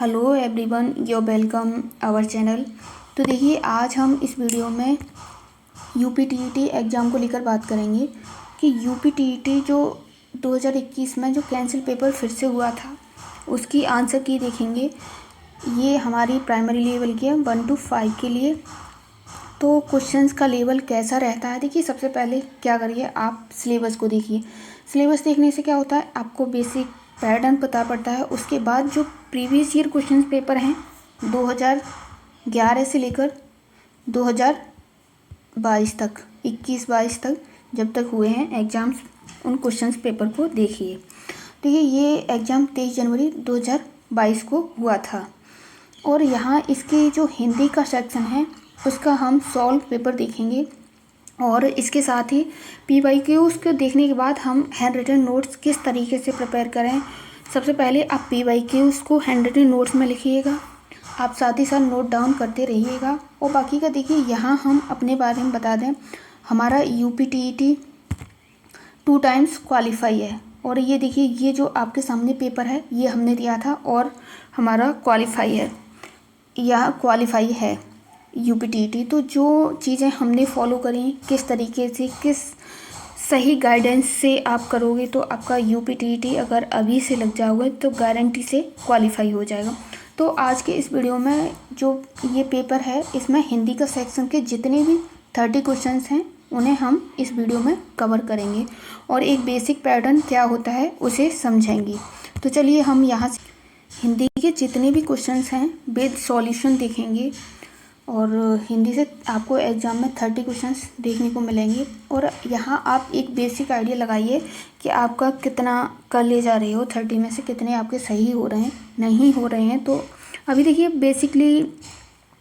Hello everyone, you welcome our channel. तो देखिए, आज हम इस वीडियो में यूपीटीईटी एग्ज़ाम को लेकर बात करेंगे कि यूपीटीईटी जो 2021 में जो कैंसिल पेपर फिर से हुआ था उसकी आंसर की देखेंगे। ये हमारी प्राइमरी लेवल के 1 to 5 के लिए। तो क्वेश्चंस का लेवल कैसा रहता है, देखिए सबसे पहले क्या करिए, आप सिलेबस को देखिए। सिलेबस देखने से क्या होता है, आपको बेसिक पैटर्न पता पड़ता है। उसके बाद जो प्रीवियस ईयर क्वेश्चन पेपर हैं 2011 से लेकर 2022 तक, 21-22 तक जब तक हुए हैं एग्ज़ाम्स, उन क्वेश्चन पेपर को देखिए। देखिए, ये एग्ज़ाम 23 जनवरी 2022 को हुआ था और यहाँ इसके जो हिंदी का सेक्शन है उसका हम सॉल्व पेपर देखेंगे और इसके साथ ही पीवाईक्यूज़ को देखने के बाद हम हैंड रिटन नोट्स किस तरीके से प्रिपेयर करें। सबसे पहले आप पीवाईक्यूज़ को हैंड रिटन नोट्स में लिखिएगा, आप साथ ही साथ नोट डाउन करते रहिएगा। और बाकी का देखिए, यहाँ हम अपने बारे में बता दें, हमारा यूपीटीईटी 2 टाइम्स क्वालिफाई है। और ये देखिए, ये जो आपके सामने पेपर है ये हमने दिया था और हमारा क्वालिफाई है, यह क्वालिफाई है यूपीटीईटी। तो जो चीज़ें हमने फॉलो करी, किस तरीके से, किस सही गाइडेंस से आप करोगे तो आपका यूपीटीईटी अगर अभी से लग जाओगे तो गारंटी से क्वालिफाई हो जाएगा। तो आज के इस वीडियो में जो ये पेपर है इसमें हिंदी का सेक्शन के जितने भी 30 क्वेश्चंस हैं उन्हें हम इस वीडियो में कवर करेंगे और एक बेसिक पैटर्न क्या होता है उसे समझेंगे। तो चलिए हम यहाँ से हिंदी के जितने भी क्वेश्चंस हैं विद सॉल्यूशन देखेंगे और हिंदी से आपको एग्ज़ाम में 30 क्वेश्चंस देखने को मिलेंगे। और यहाँ आप एक बेसिक आइडिया लगाइए कि आपका कितना कर ले जा रहे हो, 30 में से कितने आपके सही हो रहे हैं, नहीं हो रहे हैं। तो अभी देखिए बेसिकली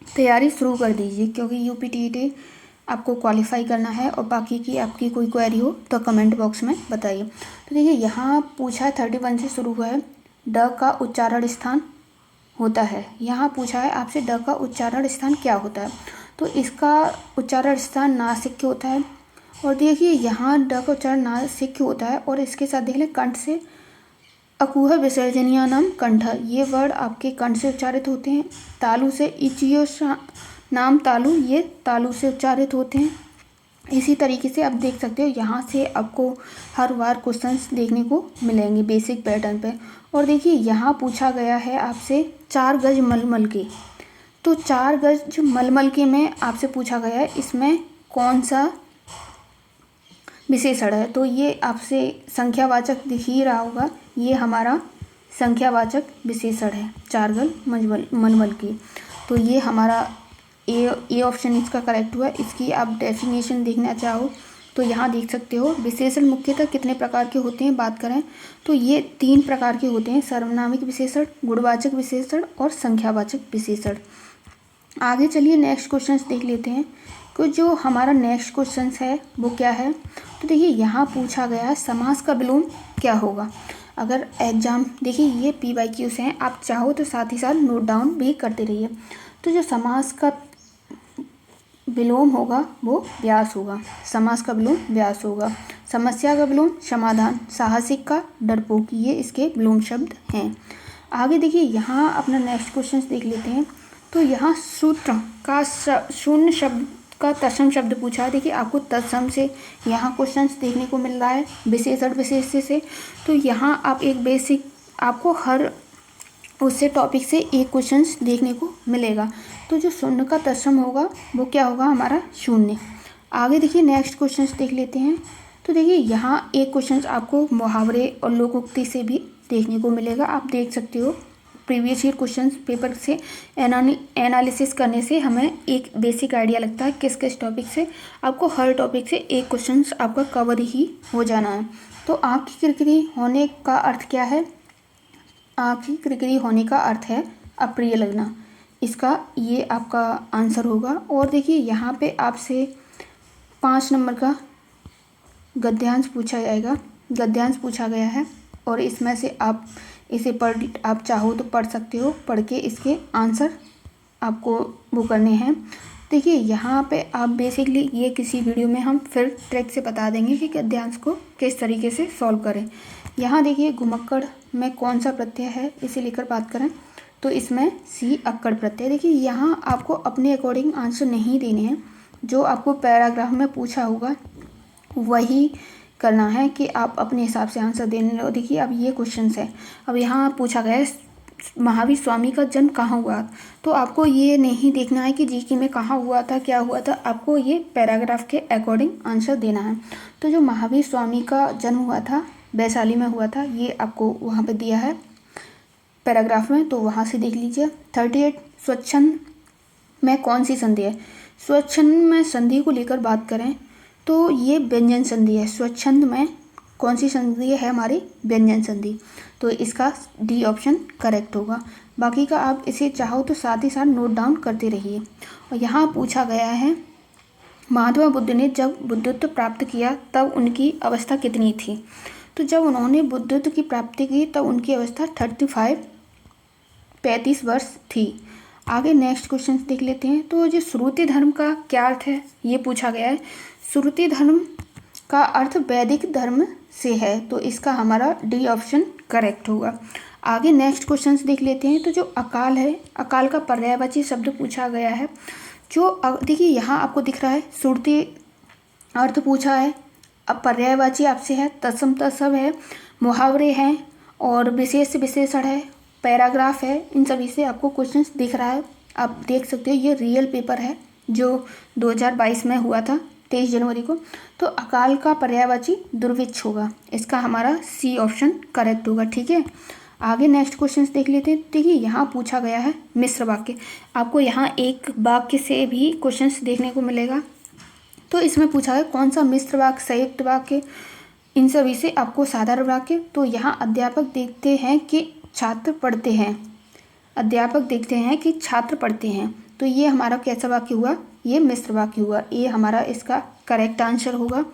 तैयारी शुरू कर दीजिए क्योंकि यूपीटीईटी आपको क्वालिफाई करना है। और बाकी की आपकी कोई क्वेरी हो तो कमेंट बॉक्स में बताइए। तो देखिए, यहाँ पूछा है 31 से शुरू हुआ है, ड का उच्चारण स्थान होता है। यहाँ पूछा है आपसे ड का उच्चारण स्थान क्या होता है, तो इसका उच्चारण स्थान नासिक होता है। और देखिए यहाँ ड का उच्चारण नासिक होता है और इसके साथ देख लें कंठ से अकुह विसर्जनीय नाम कंठ, ये वर्ड आपके कंठ से उच्चारित होते हैं। तालु से इचियो नाम तालु, ये तालु से उच्चारित होते हैं। इसी तरीके से आप देख सकते हो, यहाँ से आपको हर बार क्वेश्चंस देखने को मिलेंगे बेसिक पैटर्न पे। और देखिए यहाँ पूछा गया है आपसे 4 गज मलमल के, तो 4 गज मलमल के में आपसे पूछा गया है इसमें कौन सा विशेषण है। तो ये आपसे संख्यावाचक दिख ही रहा होगा, ये हमारा संख्यावाचक विशेषण है 4 गज मलमल की। तो ये हमारा ए ऑप्शन इसका करेक्ट हुआ। इसकी आप डेफिनेशन देखना चाहो तो यहाँ देख सकते हो। विशेषण मुख्यतः कितने प्रकार के होते हैं बात करें तो ये 3 प्रकार के होते हैं, सर्वनामिक विशेषण, गुणवाचक विशेषण और संख्यावाचक विशेषण। आगे चलिए नेक्स्ट क्वेश्चन देख लेते हैं कि जो हमारा नेक्स्ट क्वेश्चन है वो क्या है। तो देखिए यहाँ पूछा गया है समास का विलोम क्या होगा। अगर एग्जाम देखिए ये पीवाईक्यूज़ हैं, आप चाहो तो साथ ही साथ नोट डाउन भी करते रहिए। तो जो समास का विलोम होगा वो व्यास होगा, समास का विलोम व्यास होगा। समस्या का विलोम समाधान, साहसिक का डरपोक, ये इसके विलोम शब्द हैं। आगे देखिए यहाँ अपना नेक्स्ट क्वेश्चन देख लेते हैं। तो यहाँ सूत्र का शून्य शब्द का तत्सम शब्द पूछा है। देखिए आपको तत्सम से यहाँ क्वेश्चन देखने को मिल रहा है विशेषण विशेष्य से। तो यहाँ आप एक बेसिक आपको हर उससे टॉपिक से एक क्वेश्चन देखने को मिलेगा। तो जो शून्य का तत्सम होगा वो क्या होगा, हमारा शून्य। आगे देखिए नेक्स्ट क्वेश्चन देख लेते हैं। तो देखिए यहाँ एक क्वेश्चन आपको मुहावरे और लोकोक्ति से भी देखने को मिलेगा। आप देख सकते हो प्रीवियस ईयर क्वेश्चन पेपर से एनालिसिस करने से हमें एक बेसिक आइडिया लगता है किस किस टॉपिक से आपको हर टॉपिक से एक क्वेश्चन आपका कवर ही हो जाना है। तो आँख की किरकिरी होने का अर्थ क्या है, आँख की किरकिरी होने का अर्थ है अप्रिय लगना, इसका ये आपका आंसर होगा। और देखिए यहाँ पे आपसे 5 नंबर का गद्यांश पूछा जाएगा, गद्यांश पूछा गया है और इसमें से आप इसे आप चाहो तो पढ़ सकते हो, पढ़ के इसके आंसर आपको वो करने हैं। देखिए यहाँ पे आप बेसिकली ये किसी वीडियो में हम फिर ट्रिक से बता देंगे कि गद्यांश को किस तरीके से सॉल्व करें। यहाँ देखिए घुमक्कड़ में कौन सा प्रत्यय है इसे लेकर बात करें तो इसमें सी अक्कड़ प्रत्यय। देखिए यहाँ आपको अपने अकॉर्डिंग आंसर नहीं देने हैं, जो आपको पैराग्राफ में पूछा होगा वही करना है कि आप अपने हिसाब से आंसर देने। देखिए अब ये क्वेश्चन है, अब यहाँ पूछा गया है महावीर स्वामी का जन्म कहाँ हुआ, तो आपको ये नहीं देखना है कि जीके में कहाँ हुआ था, क्या हुआ था, आपको ये पैराग्राफ के अकॉर्डिंग आंसर देना है। तो जो महावीर स्वामी का जन्म हुआ था वैशाली में हुआ था, ये आपको वहाँ पे दिया है पैराग्राफ में, तो वहाँ से देख लीजिए। 38 स्वच्छंद में कौन सी संधि है? स्वच्छंद में संधि को लेकर बात करें तो ये व्यंजन संधि है। स्वच्छंद में कौन सी संधि है? हमारी व्यंजन संधि। तो इसका डी ऑप्शन करेक्ट होगा। बाकी का आप इसे चाहो तो साथ ही साथ नोट डाउन करते रहिए। और यहाँ पूछा गया है महात्मा बुद्ध ने जब बुद्धत्व प्राप्त किया तब उनकी अवस्था कितनी थी? तो जब उन्होंने बुद्धत्व की प्राप्ति की तब उनकी अवस्था 35 वर्ष थी। आगे नेक्स्ट क्वेश्चन देख लेते हैं। तो जो श्रुति धर्म का क्या अर्थ है ये पूछा गया है। श्रुति धर्म का अर्थ वैदिक धर्म से है, तो इसका हमारा डी ऑप्शन करेक्ट होगा। आगे नेक्स्ट क्वेश्चन देख लेते हैं। तो जो अकाल है, अकाल का पर्यायवाची शब्द पूछा गया है। जो देखिए यहाँ आपको दिख रहा है श्रुति अर्थ पूछा है, अब पर्यायवाची आपसे है, तत्सम तत्सम है, मुहावरे हैं और विशेष विशेषण है, पैराग्राफ है। इन सभी से आपको क्वेश्चंस दिख रहा है, आप देख सकते हो। ये रियल पेपर है जो 2022 में हुआ था 23 जनवरी को। तो अकाल का पर्यायवाची दुर्भिक्ष होगा, इसका हमारा सी ऑप्शन करेक्ट होगा। ठीक है, आगे नेक्स्ट क्वेश्चन देख लेते हैं। देखिए यहाँ पूछा गया है मिश्र वाक्य। आपको यहाँ एक वाक्य से भी क्वेश्चंस देखने को मिलेगा। तो इसमें पूछा है कौन सा मिश्र वाक्य, संयुक्त वाक्य, इन सभी से आपको साधारण वाक्य। तो यहाँ अध्यापक देखते हैं कि छात्र पढ़ते हैं, अध्यापक देखते हैं कि छात्र पढ़ते हैं, तो ये हमारा कैसा वाक्य हुआ? ये मिश्र वाक्य हुआ। ये हमारा इसका करेक्ट आंसर होगा।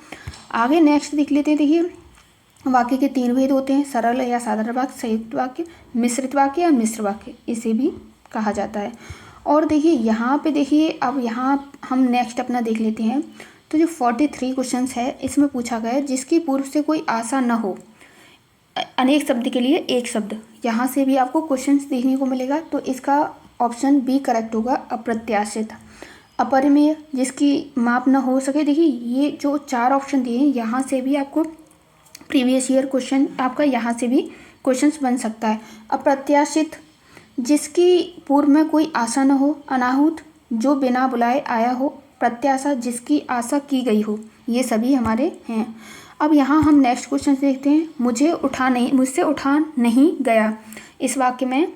आगे नेक्स्ट देख लेते हैं। देखिए वाक्य के 3 भेद होते हैं, सरल या साधारण वाक्य, संयुक्त वाक्य, मिश्रित वाक्य या मिश्र वाक्य, इसे भी कहा जाता है। और देखिए यहाँ पे देखिए, अब यहाँ हम नेक्स्ट अपना देख लेते हैं। तो जो 43 क्वेश्चन है इसमें पूछा गया है जिसकी पूर्व से कोई आशा न हो, अनेक शब्द के लिए एक शब्द, यहाँ से भी आपको क्वेश्चंस देखने को मिलेगा। तो इसका ऑप्शन बी करेक्ट होगा, अप्रत्याशित। अपरिमेय, जिसकी माप न हो सके। देखिए ये जो 4 ऑप्शन दिए हैं यहाँ से भी आपको प्रीवियस ईयर क्वेश्चन आपका यहाँ से भी क्वेश्चंस बन सकता है। अप्रत्याशित, जिसकी पूर्व में कोई आशा न हो। अनाहूत, जो बिना बुलाए आया हो। प्रत्याशा, जिसकी आशा की गई हो। ये सभी हमारे हैं। अब यहाँ हम नेक्स्ट क्वेश्चन देखते हैं। मुझसे उठा नहीं गया, इस वाक्य में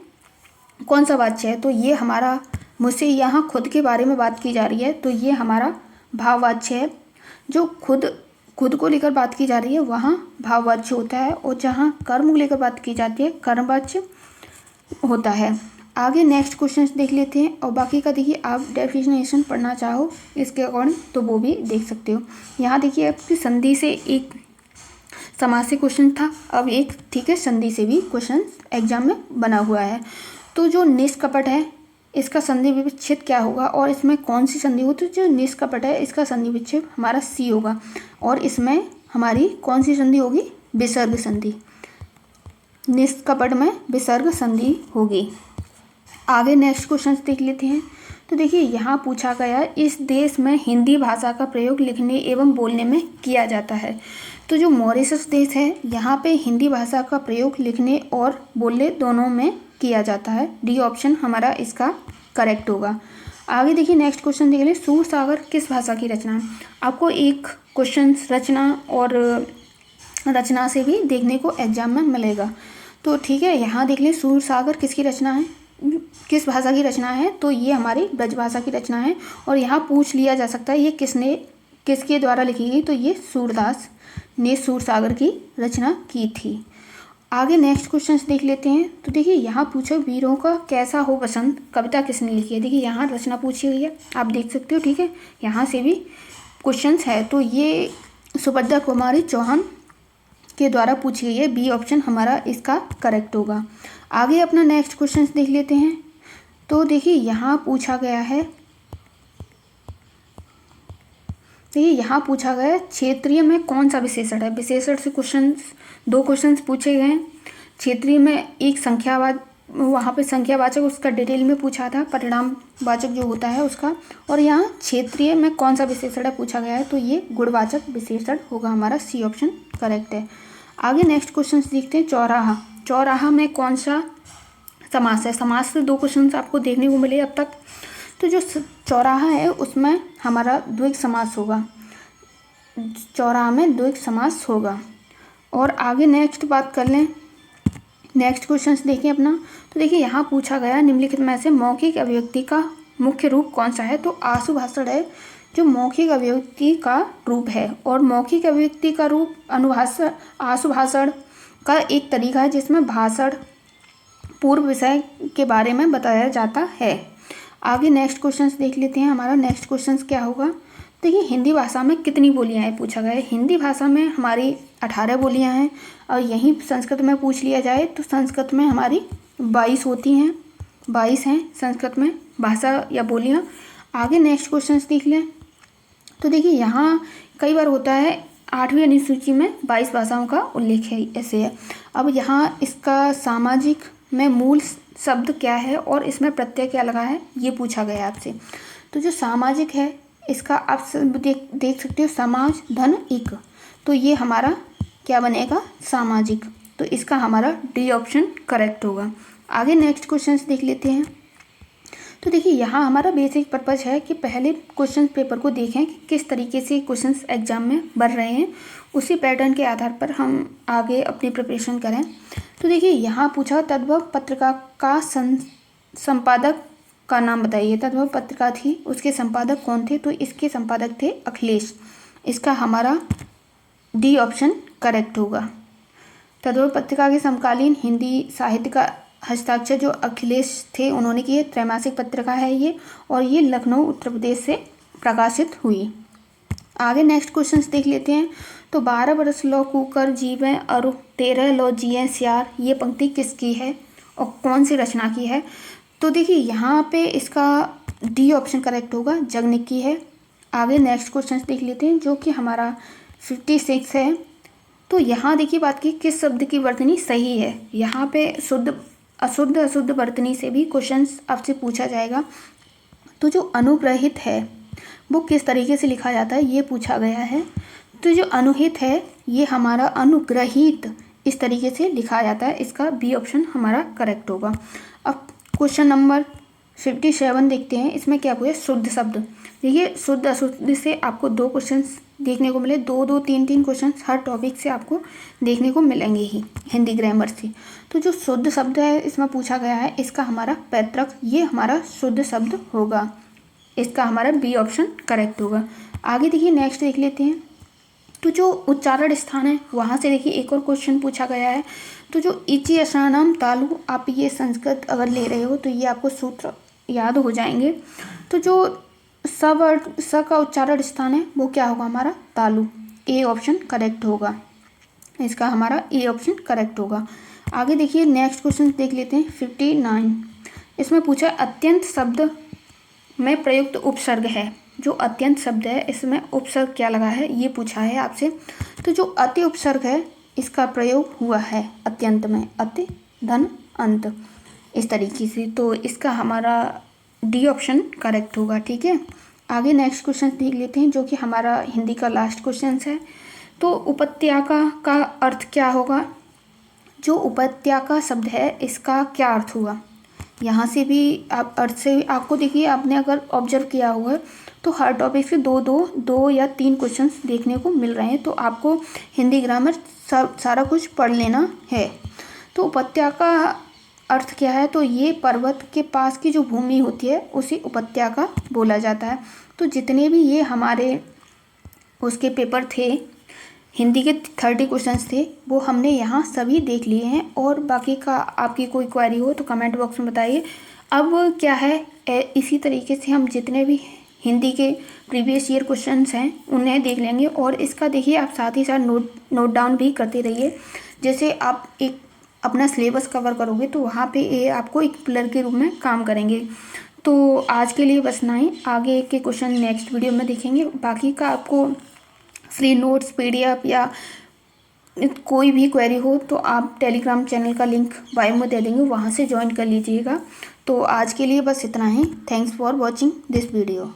कौन सा वाच्य है? तो ये हमारा मुझसे, यहाँ खुद के बारे में बात की जा रही है, तो ये हमारा भाववाच्य है। जो खुद को लेकर बात की जा रही है वहाँ भाववाच्य होता है, और जहाँ कर्म को लेकर बात की जाती है कर्मवाच्य होता है। आगे नेक्स्ट क्वेश्चन देख लेते हैं। और बाकी का देखिए आप डेफिनेशन पढ़ना चाहो इसके अकॉर्डिंग तो वो भी देख सकते हो। यहाँ देखिए आपकी संधि से एक समास से क्वेश्चन था, अब एक ठीक है संधि से भी क्वेश्चन एग्जाम में बना हुआ है। तो जो निष्कपट है इसका संधि विच्छेद क्या होगा और इसमें कौन सी संधि होती है? जो निष्कपट है इसका संधि विच्छेद हमारा सी होगा, और इसमें हमारी कौन सी संधि होगी? विसर्ग संधि। निष्कपट में विसर्ग संधि होगी। आगे नेक्स्ट क्वेश्चन देख लेते हैं। तो देखिए यहाँ पूछा गया इस देश में हिंदी भाषा का प्रयोग लिखने एवं बोलने में किया जाता है। तो जो मॉरिशस देश है यहाँ पे हिंदी भाषा का प्रयोग लिखने और बोलने दोनों में किया जाता है। डी ऑप्शन हमारा इसका करेक्ट होगा। आगे देखिए नेक्स्ट क्वेश्चन देख लें। सूरसागर किस भाषा की रचना है? आपको एक क्वेश्चन रचना और रचना से भी देखने को एग्जाम में मिलेगा। तो ठीक है, यहाँ देख लें सूरसागर किसकी रचना है, किस भाषा की रचना है? तो ये हमारी ब्रज भाषा की रचना है। और यहाँ पूछ लिया जा सकता है ये किसके द्वारा लिखी गई? तो ये सूरदास ने सूरसागर की रचना की थी। आगे नेक्स्ट क्वेश्चन देख लेते हैं। तो देखिए यहाँ पूछो वीरों का कैसा हो बसंत कविता किसने लिखी है? देखिए यहाँ रचना पूछी गई है, आप देख सकते हो। ठीक है, यहाँ से भी क्वेश्चंस है। तो ये सुभद्रा कुमारी चौहान के द्वारा पूछी गई है। बी ऑप्शन हमारा इसका करेक्ट होगा। आगे अपना नेक्स्ट क्वेश्चन देख लेते हैं। तो देखिए यहाँ पूछा गया है, देखिए यहाँ पूछा गया है क्षेत्रीय में कौन सा विशेषण है? विशेषण से दो क्वेश्चंस पूछे गए हैं। क्षेत्रीय में एक संख्यावाद वहाँ पे संख्यावाचक उसका डिटेल में पूछा था, परिणामवाचक जो होता है उसका, और यहाँ क्षेत्रीय में कौन सा विशेषण है पूछा गया है, तो ये गुणवाचक विशेषण होगा, हमारा सी ऑप्शन करेक्ट है। आगे नेक्स्ट क्वेश्चन देखते हैं। चौराहा, चौराहा में कौन सा समास है? समास से 2 क्वेश्चन आपको देखने को मिले अब तक। तो जो चौराहा है उसमें हमारा द्विग समास होगा, चौराहा में द्विग समास होगा। और आगे नेक्स्ट बात कर लें, नेक्स्ट क्वेश्चन देखिए अपना। तो देखिए यहाँ पूछा गया निम्नलिखित में से मौखिक अभिव्यक्ति का मुख्य रूप कौन सा है? तो आशुभाषण है जो मौखिक अभिव्यक्ति का रूप है, और मौखिक अभिव्यक्ति का रूप अनुभाषण आशुभाषण का एक तरीका है जिसमें भाषण पूर्व विषय के बारे में बताया जाता है। आगे नेक्स्ट क्वेश्चन देख लेते हैं। हमारा नेक्स्ट क्वेश्चन क्या होगा? देखिए हिंदी भाषा में कितनी बोलियां हैं पूछा गया है। हिंदी भाषा में हमारी 18 बोलियां हैं, और यहीं संस्कृत में पूछ लिया जाए तो संस्कृत में हमारी 22 होती हैं, 22 हैं संस्कृत में भाषा या बोलियां। आगे नेक्स्ट क्वेश्चन देख लें। तो देखिए यहाँ कई बार होता है 8वीं अनुसूची में 22 भाषाओं का उल्लेख है, ऐसे है। अब यहाँ इसका सामाजिक में मूल शब्द क्या है और इसमें प्रत्यय क्या लगा है, ये पूछा गया आपसे। तो जो सामाजिक है इसका आप देख सकते हो, समाज धन इक, तो ये हमारा क्या बनेगा? सामाजिक। तो इसका हमारा डी ऑप्शन करेक्ट होगा। आगे नेक्स्ट क्वेश्चन देख लेते हैं। तो देखिए यहाँ हमारा बेसिक पर्पज़ है कि पहले क्वेश्चन पेपर को देखें कि किस तरीके से क्वेश्चंस एग्जाम में बन रहे हैं, उसी पैटर्न के आधार पर हम आगे अपनी प्रिपरेशन करें। तो देखिए यहाँ पूछा तद्भव पत्रिका का संपादक का नाम बताइए। तद्भव पत्रिका थी, उसके संपादक कौन थे? तो इसके संपादक थे अखिलेश। इसका हमारा डी ऑप्शन करेक्ट होगा। तद्भव पत्रिका के समकालीन हिंदी साहित्य का हस्ताक्षर जो अखिलेश थे उन्होंने किए। त्रैमासिक पत्रिका है ये, और ये लखनऊ उत्तर प्रदेश से प्रकाशित हुई। आगे नेक्स्ट क्वेश्चंस देख लेते हैं। तो 12 बरस लो कुकर जीवें और 13 लो जिए सियार, ये पंक्ति किसकी है और कौन सी रचना की है? तो देखिए यहाँ पे इसका डी ऑप्शन करेक्ट होगा, जगनिक की है। आगे नेक्स्ट क्वेश्चन देख लेते हैं जो कि हमारा 56 है। तो यहाँ देखिए बात की किस शब्द की वर्तनी सही है। यहाँ पे शुद्ध अशुद्ध अशुद्ध वर्तनी से भी क्वेश्चंस आपसे पूछा जाएगा। तो जो अनुग्रहित है वो किस तरीके से लिखा जाता है, ये पूछा गया है। तो जो अनुहित है ये हमारा अनुग्रहित इस तरीके से लिखा जाता है, इसका बी ऑप्शन हमारा करेक्ट होगा। अब क्वेश्चन नंबर 57 देखते हैं। इसमें क्या हुआ? शुद्ध शब्द। देखिए शुद्ध अशुद्ध से आपको 2 क्वेश्चंस देखने को मिले, 2 3 क्वेश्चंस हर टॉपिक से आपको देखने को मिलेंगे ही हिंदी ग्रामर से। तो जो शुद्ध शब्द है इसमें पूछा गया है, इसका हमारा पैतृक, ये हमारा शुद्ध शब्द होगा, इसका हमारा बी ऑप्शन करेक्ट होगा। आगे देखिए नेक्स्ट देख लेते हैं। तो जो उच्चारण स्थान है वहाँ से देखिए एक और क्वेश्चन पूछा गया है। तो जो इची अशानाम तालु, आप ये संस्कृत अगर ले रहे हो तो ये आपको सूत्र याद हो जाएंगे। तो जो स का उच्चारण स्थान है वो क्या होगा? हमारा तालु, ए ऑप्शन करेक्ट होगा, इसका हमारा ए ऑप्शन करेक्ट होगा। आगे देखिए नेक्स्ट क्वेश्चन देख लेते हैं 59। इसमें पूछा अत्यंत शब्द में प्रयुक्त उपसर्ग है। जो अत्यंत शब्द है इसमें उपसर्ग क्या लगा है, ये पूछा है आपसे। तो जो अति उपसर्ग है इसका प्रयोग हुआ है अत्यंत में, अति धन अंत, इस तरीके से। तो इसका हमारा डी ऑप्शन करेक्ट होगा, ठीक है। आगे नेक्स्ट क्वेश्चन देख लेते हैं जो कि हमारा हिंदी का लास्ट क्वेश्चन है। तो उपत्याका का अर्थ क्या होगा? जो उपत्याका शब्द है इसका क्या अर्थ हुआ? यहाँ से भी आप अर्थ से आपको देखिए, आपने अगर ऑब्जर्व किया होगा तो हर टॉपिक से 2 या 3 क्वेश्चंस देखने को मिल रहे हैं। तो आपको हिंदी ग्रामर सारा कुछ पढ़ लेना है। तो उपत्याका अर्थ क्या है? तो ये पर्वत के पास की जो भूमि होती है उसे उपत्याका बोला जाता है। तो जितने भी ये हमारे उसके पेपर थे, हिंदी के 30 क्वेश्चंस थे, वो हमने यहाँ सभी देख लिए हैं। और बाकी का आपकी कोई क्वेरी हो तो कमेंट बॉक्स में बताइए। अब क्या है, इसी तरीके से हम जितने भी हिंदी के प्रीवियस ईयर क्वेश्चंस हैं उन्हें देख लेंगे। और इसका देखिए आप साथ ही साथ नोट डाउन भी करते रहिए। जैसे आप एक अपना सिलेबस कवर करोगे तो वहाँ पे ये आपको एक पिलर के रूप में काम करेंगे। तो आज के लिए बस नहीं, आगे के क्वेश्चन नेक्स्ट वीडियो में देखेंगे। बाकी का आपको फ्री नोट्स, PDF या कोई भी क्वेरी हो तो आप टेलीग्राम चैनल का लिंक बायो में दे देंगे, वहाँ से ज्वाइन कर लीजिएगा। तो आज के लिए बस इतना ही। Thanks for watching this video.